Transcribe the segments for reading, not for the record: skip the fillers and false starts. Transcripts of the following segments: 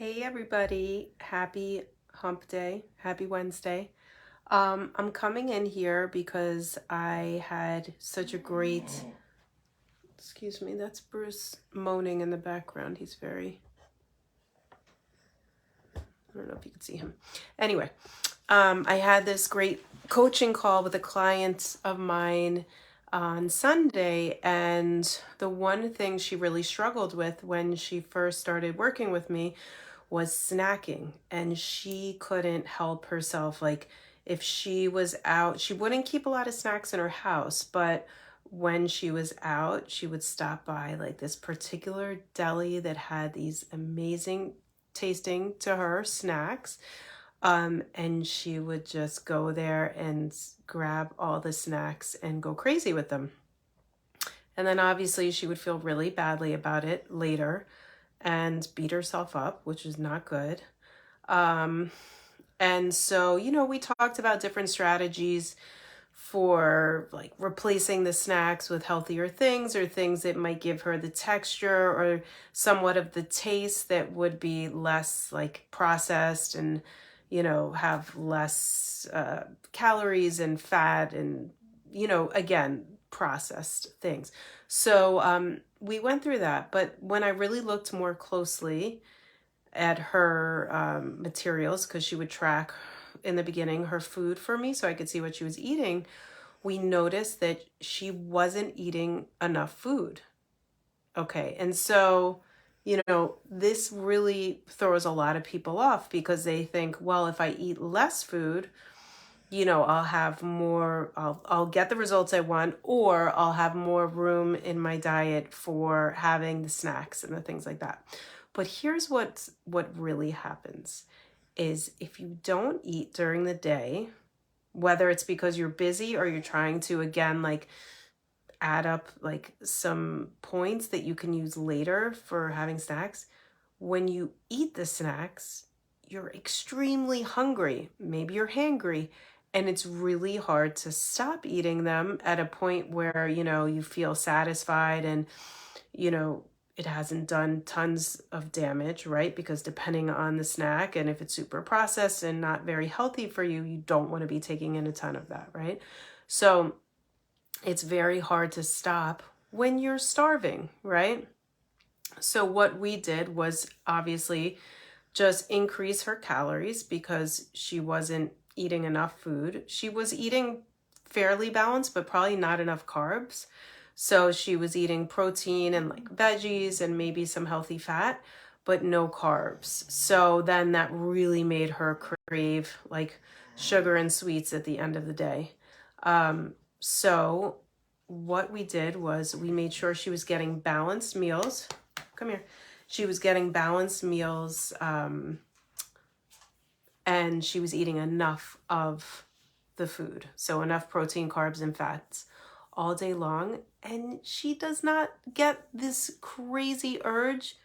Hey everybody, happy hump day, happy Wednesday. I'm coming in here because I had such a great, excuse me, that's Bruce moaning in the background. He's very, I don't know if you can see him. Anyway, I had this great coaching call with a client of mine on Sunday, and the one thing she really struggled with when she first started working with me was snacking, and she couldn't help herself. Like, if she was out, she wouldn't keep a lot of snacks in her house, but when she was out, she would stop by like this particular deli that had these amazing tasting to her snacks. And she would just go there and grab all the snacks and go crazy with them. And then obviously she would feel really badly about it later and beat herself up, which is not good. Um, and so, we talked about different strategies for like replacing the snacks with healthier things or things that might give her the texture or somewhat of the taste that would be less like processed and, have less calories and fat and, again, processed things. So we went through that. But when I really looked more closely at her materials, because she would track in the beginning her food for me so I could see what she was eating, we noticed that she wasn't eating enough food. Okay. And so, this really throws a lot of people off because they think, well, if I eat less food, I'll have more, I'll get the results I want, or I'll have more room in my diet for having the snacks and the things like that. But here's what really happens is if you don't eat during the day, whether it's because you're busy or you're trying to, again, like add up like some points that you can use later for having snacks, when you eat the snacks, you're extremely hungry. Maybe you're hangry. And it's really hard to stop eating them at a point where, you feel satisfied and, you know, it hasn't done tons of damage, right? Because depending on the snack and if it's super processed and not very healthy for you, you don't want to be taking in a ton of that, right? So it's very hard to stop when you're starving, right? So what we did was obviously just increase her calories because she wasn't eating enough food. She was eating fairly balanced, but probably not enough carbs. So she was eating protein and like veggies and maybe some healthy fat, but no carbs. So then that really made her crave like sugar and sweets at the end of the day. So what we did was we made sure she was getting balanced meals. Come here. She was getting balanced meals, and she was eating enough of the food. So enough protein, carbs, and fats all day long. And she does not get this crazy urge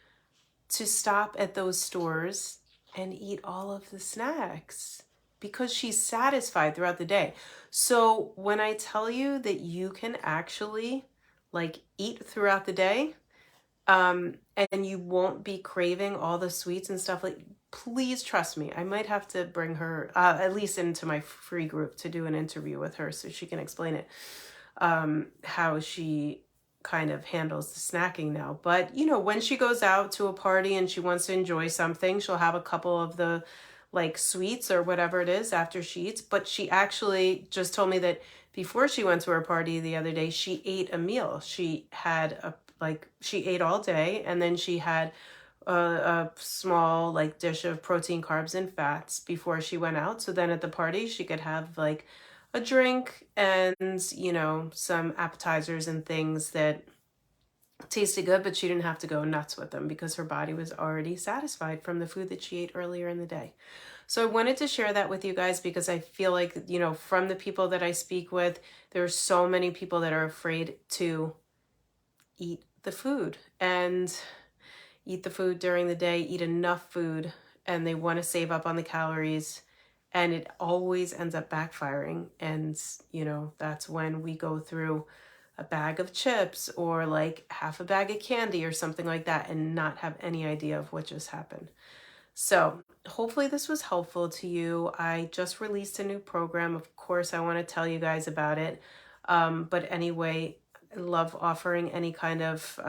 to stop at those stores and eat all of the snacks because she's satisfied throughout the day. So when I tell you that you can actually like eat throughout the day, and you won't be craving all the sweets and stuff, like, please trust me. I might have to bring her at least into my free group to do an interview with her so she can explain it, how she kind of handles the snacking now. But when she goes out to a party and she wants to enjoy something, she'll have a couple of the like sweets or whatever it is after she eats. But she actually just told me that before she went to her party the other day, she ate a meal. She had she ate all day, and then she had a small like dish of protein, carbs, and fats before she went out. So then at the party, she could have like a drink and, some appetizers and things that tasted good, but she didn't have to go nuts with them because her body was already satisfied from the food that she ate earlier in the day. So I wanted to share that with you guys because I feel like, from the people that I speak with, there are so many people that are afraid to eat the food and eat the food during the day, eat enough food, and they want to save up on the calories. And it always ends up backfiring. And, that's when we go through a bag of chips or like half a bag of candy or something like that and not have any idea of what just happened. So hopefully this was helpful to you. I just released a new program. Of course, I want to tell you guys about it. But anyway, I love offering any kind of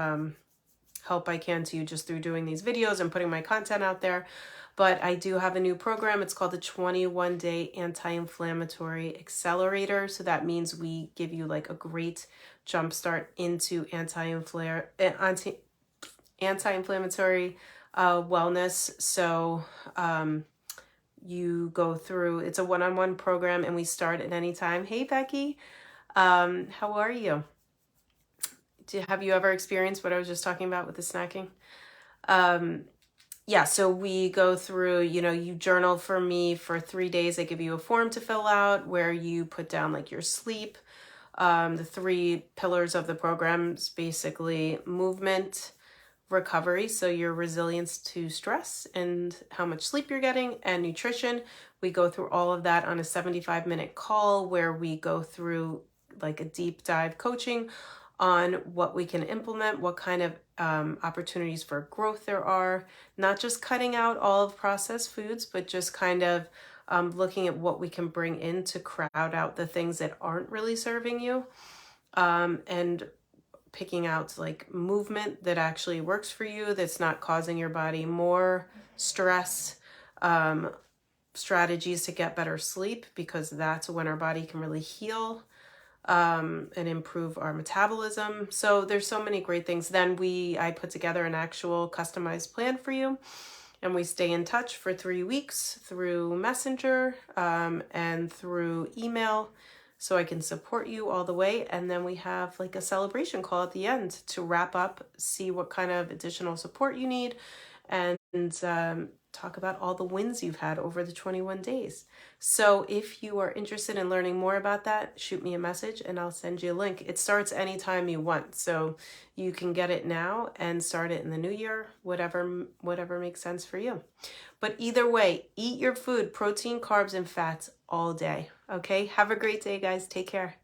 help I can to you just through doing these videos and putting my content out there. But I do have a new program. It's called the 21-Day Anti-Inflammatory Accelerator. So that means we give you like a great jump start into anti-inflammatory wellness. So you go through, it's a one-on-one program and we start at any time. Hey, Becky, how are you? Have you ever experienced what I was just talking about with the snacking? Yeah, so we go through, you journal for me for 3 days. I give you a form to fill out where you put down like your sleep. The 3 pillars of the program is basically movement, recovery, so your resilience to stress and how much sleep you're getting, and nutrition. We go through all of that on a 75-minute call where we go through like a deep dive coaching on what we can implement, what kind of opportunities for growth there are, not just cutting out all of processed foods, but just kind of looking at what we can bring in to crowd out the things that aren't really serving you, and picking out like movement that actually works for you, that's not causing your body more stress, strategies to get better sleep, because that's when our body can really heal and improve our metabolism. So there's so many great things. Then I put together an actual customized plan for you, and we stay in touch for 3 weeks through Messenger and through email, so I can support you all the way. And then we have like a celebration call at the end to wrap up, see what kind of additional support you need, and talk about all the wins you've had over the 21 days. So if you are interested in learning more about that, shoot me a message and I'll send you a link. It starts anytime you want, so you can get it now and start it in the new year, whatever makes sense for you. But either way, eat your food, protein, carbs, and fats all day. Okay, have a great day, guys. Take care.